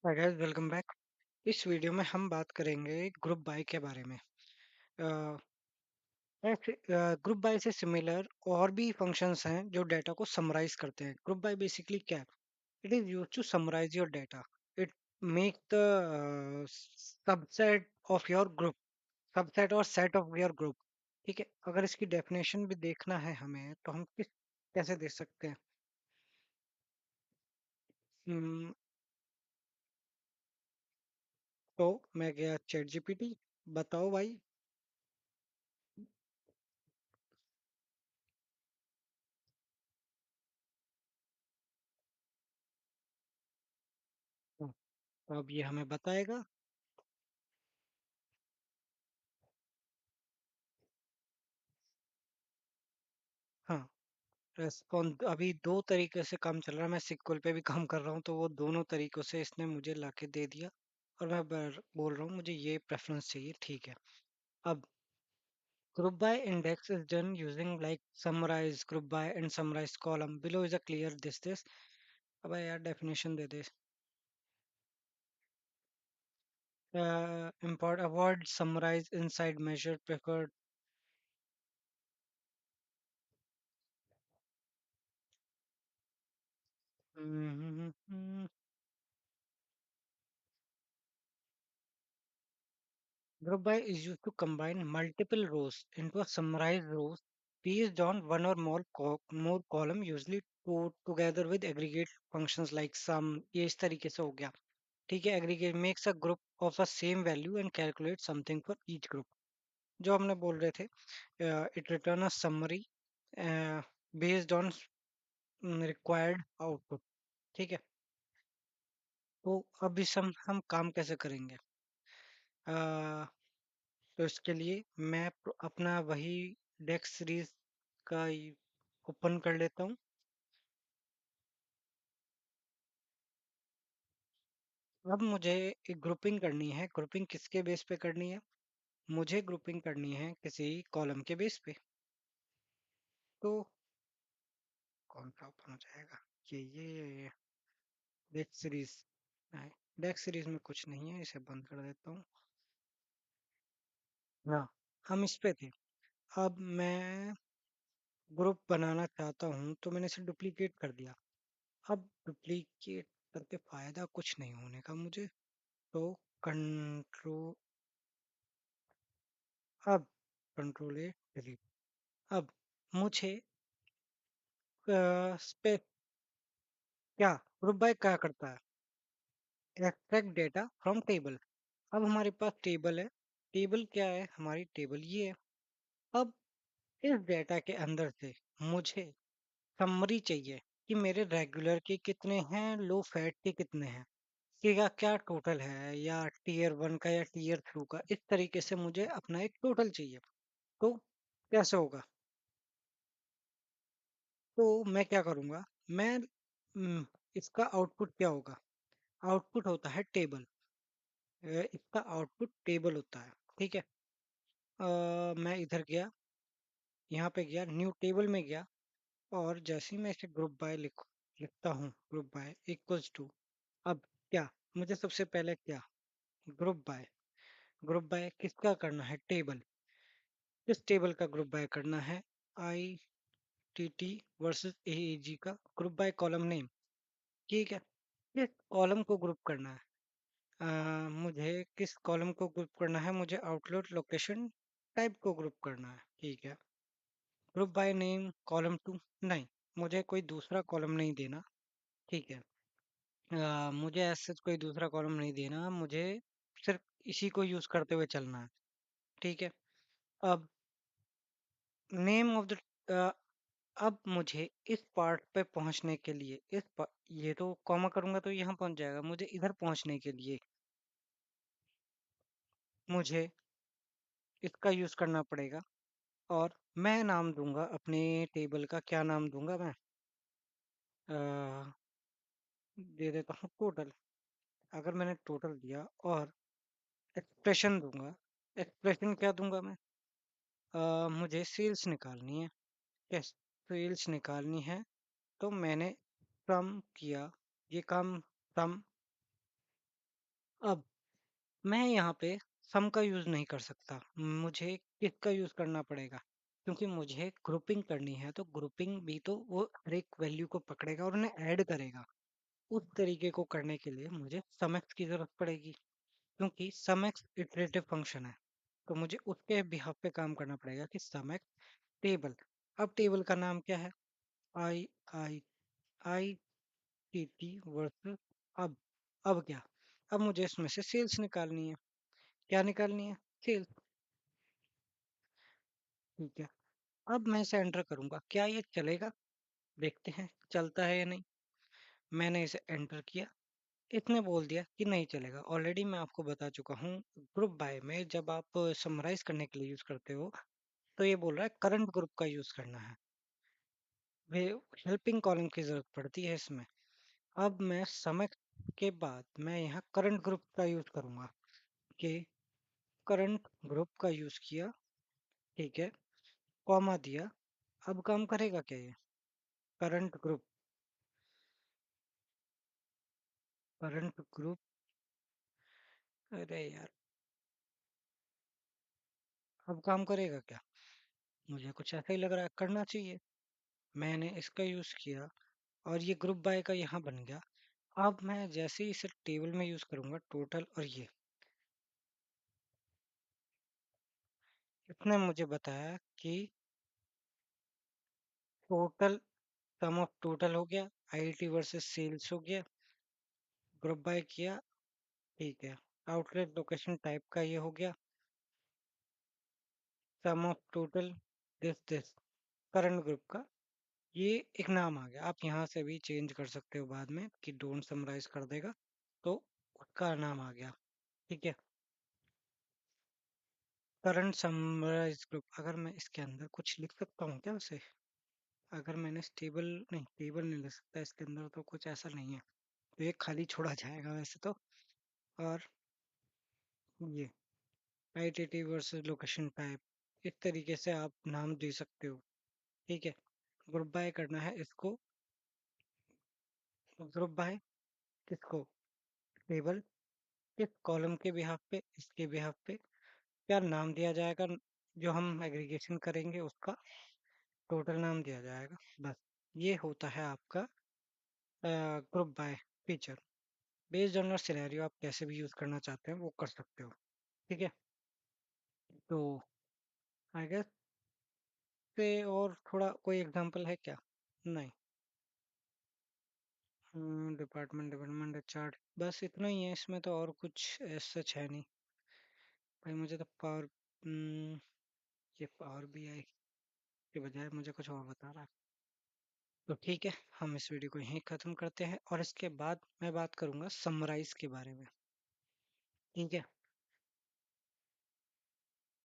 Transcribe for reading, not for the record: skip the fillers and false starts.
Hi guys, welcome back. इस video में हम बात करेंगे ग्रुप बाय के बारे में। ग्रुप बाय से सिमिलर और भी फंक्शंस हैं जो डेटा को समराइज करते हैं। ग्रुप बाय बेसिकली क्या है? It is used to summarize your data. It make the subset of your group, subset और सेट ऑफ योर ग्रुप। ठीक है, अगर इसकी डेफिनेशन भी देखना है हमें तो हम किस कैसे दे सकते हैं? हम्म, तो मैं गया चैट जीपीटी। बताओ भाई। हाँ, तो अब ये हमें बताएगा। हाँ, रेस्पॉन्स अभी दो तरीके से काम चल रहा है। मैं सिक्वल पे भी काम कर रहा हूँ, तो वो दोनों तरीकों से इसने मुझे लाके दे दिया। और मैं बोल रहा हूँ मुझे ये प्रेफरेंस चाहिए। ठीक है। अब group by index is done using like summarize group by and summarize column below is a clear this. अब यार डेफिनेशन दे दे। import avoid summarize inside measure preferred। Group by is used to combine multiple rows into a summarized rows based on one or more column, usually together with aggregate functions like sum। ये इस तरीके से हो गया। ठीक है, aggregate makes a group of a same value and calculates something for each group। जो हमने बोल रहे थे, it return a summary based on required output। ठीक है, तो अब इस हम काम कैसे करेंगे? तो इसके लिए मैं अपना वही डेक्स सीरीज का ओपन कर लेता हूँ। अब मुझे एक ग्रुपिंग करनी है। ग्रुपिंग किसके बेस पे करनी है? मुझे ग्रुपिंग करनी है किसी कॉलम के बेस पे। तो कौन सा ओपन हो जाएगा? ये डेक्स सीरीज। डेक्स सीरीज में कुछ नहीं है, इसे बंद कर देता हूँ। हाँ, हम इस पे थे। अब मैं ग्रुप बनाना चाहता हूँ, तो मैंने इसे डुप्लीकेट कर दिया। अब डुप्लीकेट करके फायदा कुछ नहीं होने का मुझे। तो कंट्रोल, अब कंट्रोल ए डिलीट। अब मुझे स्पेस क्या ग्रुप बाय क्या करता है? Extract data from table. अब हमारे पास टेबल है। टेबल क्या है? हमारी टेबल ये है। अब इस डेटा के अंदर से मुझे समरी चाहिए कि मेरे रेगुलर के कितने हैं, लो फैट के कितने हैं, कि क्या टोटल है, या टीयर वन का या टीयर टू का। इस तरीके से मुझे अपना एक टोटल चाहिए। तो कैसे होगा? तो मैं क्या करूंगा? मैं इसका आउटपुट क्या होगा? आउटपुट होता है टेबल। इसका आउटपुट टेबल होता है। ठीक है। मैं इधर गया, यहाँ पे गया, न्यू टेबल में गया। और जैसे ही मैं इसे ग्रुप बाय लिखता हूँ, ग्रुप बाय इक्वल्स टू। अब क्या मुझे सबसे पहले क्या? ग्रुप बाय किसका करना है? टेबल। किस टेबल का ग्रुप बाय करना है? I T T versus A G का ग्रुप बाय कॉलम नेम। ठीक है, किस कॉलम को ग्रुप करना है? मुझे किस कॉलम को ग्रुप करना है? मुझे आउटलोड लोकेशन टाइप को ग्रुप करना है। ठीक है, group by name column to. नहीं, मुझे कोई दूसरा कॉलम नहीं देना। ठीक है, मुझे ऐसे कोई दूसरा कॉलम नहीं देना। मुझे सिर्फ इसी को यूज करते हुए चलना है। ठीक है। अब नेम ऑफ द, अब मुझे इस पार्ट पे पहुंचने के लिए ये तो कॉमा करूंगा तो यहाँ पहुंच जाएगा। मुझे इधर पहुंचने के लिए मुझे इसका यूज करना पड़ेगा। और मैं नाम दूंगा अपने टेबल का। क्या नाम दूंगा मैं? अ, दे देता हूँ टोटल। अगर मैंने टोटल दिया और एक्सप्रेशन दूंगा। एक्सप्रेशन क्या दूंगा मैं? मुझे सेल्स निकालनी है। यस, सेल्स निकालनी है। तो मैंने सम किया, ये काम सम अब मैं यहाँ पे सम का यूज नहीं कर सकता, मुझे किसका यूज करना पड़ेगा? क्योंकि मुझे ग्रुपिंग करनी है, तो ग्रुपिंग भी तो वो हर एक वैल्यू को पकड़ेगा और उन्हें ऐड करेगा। उस तरीके को करने के लिए मुझे सम एक्स की जरूरत पड़ेगी, क्योंकि सम एक्स इटरेटिव फंक्शन है। तो मुझे उसके बिहाफ पे काम करना पड़ेगा कि सम एक्स टेबल। अब टेबल का नाम क्या है? आई आई आई टी टी वर्सेस अब। अब क्या? अब मुझे इसमें से सेल्स निकालनी है। क्या निकालनी है? सेल्स। ठीक है। अब मैं इसे एंटर करूंगा, क्या ये चलेगा? देखते हैं चलता है या नहीं। मैंने इसे एंटर किया, इसने बोल दिया कि नहीं चलेगा। ऑलरेडी मैं आपको बता चुका हूँ, ग्रुप बाय में जब आप समराइज करने के लिए यूज करते हो, तो ये बोल रहा है करंट ग्रुप का यूज करना है। वे हेल्पिंग कॉलम की जरूरत पड़ती है इसमें। अब मैं समय के बाद मैं यहाँ करंट ग्रुप का यूज करूंगा कि करंट ग्रुप का यूज किया। ठीक है, कॉमा दिया। अब काम करेगा क्या ये? Current group, current group. अरे यार, अब काम करेगा क्या? मुझे कुछ ऐसा ही लग रहा है, करना चाहिए। मैंने इसका यूज किया और ये ग्रुप बाय का यहाँ बन गया। अब मैं जैसे ही इसे टेबल में यूज करूंगा, टोटल और ये, इसने मुझे बताया कि टोटल, सम ऑफ टोटल हो गया, आईटी वर्सेस सेल्स हो गया, ग्रुप बाय किया। ठीक है, आउटलेट लोकेशन टाइप का ये हो गया, sum of total, this current group का ये एक नाम आ गया। आप यहाँ से भी चेंज कर सकते हो बाद में कि डोंट समराइज कर देगा, तो उसका नाम आ गया। ठीक है, करंट समराइज ग्रुप। अगर मैं इसके अंदर कुछ लिख सकता हूँ क्या उसे? अगर मैंने टेबल, नहीं टेबल नहीं लिख सकता इसके अंदर, तो कुछ ऐसा नहीं है, तो ये खाली छोड़ा जाएगा वैसे तो। और ये आईटीटी वर्सेस लोकेशन टाइप, इस तरीके से आप नाम दे सकते हो। ठीक है, ग्रुप बाय करना है इसको। ग्रुप बाय किसको? टेबल। किस कॉलम के बिहाफ पे? इसके बिहाफ पे। क्या नाम दिया जाएगा? जो हम एग्रीगेशन करेंगे उसका टोटल नाम दिया जाएगा, बस। ये होता है आपका group by feature. Based on your scenario आप कैसे भी यूज करना चाहते हैं वो कर सकते हो। ठीक है, तो आई गेस पे और थोड़ा कोई एग्जांपल है क्या? नहीं। डिपार्टमेंट डेवलपमेंट चार्ट, बस इतना ही है इसमें, तो और कुछ सच है नहीं। भाई मुझे तो पावर, ये पावर बी आई के बजाय मुझे कुछ और बता रहा है। तो ठीक है, हम इस वीडियो को यहीं ख़त्म करते हैं और इसके बाद मैं बात करूंगा समराइज के बारे में। ठीक है।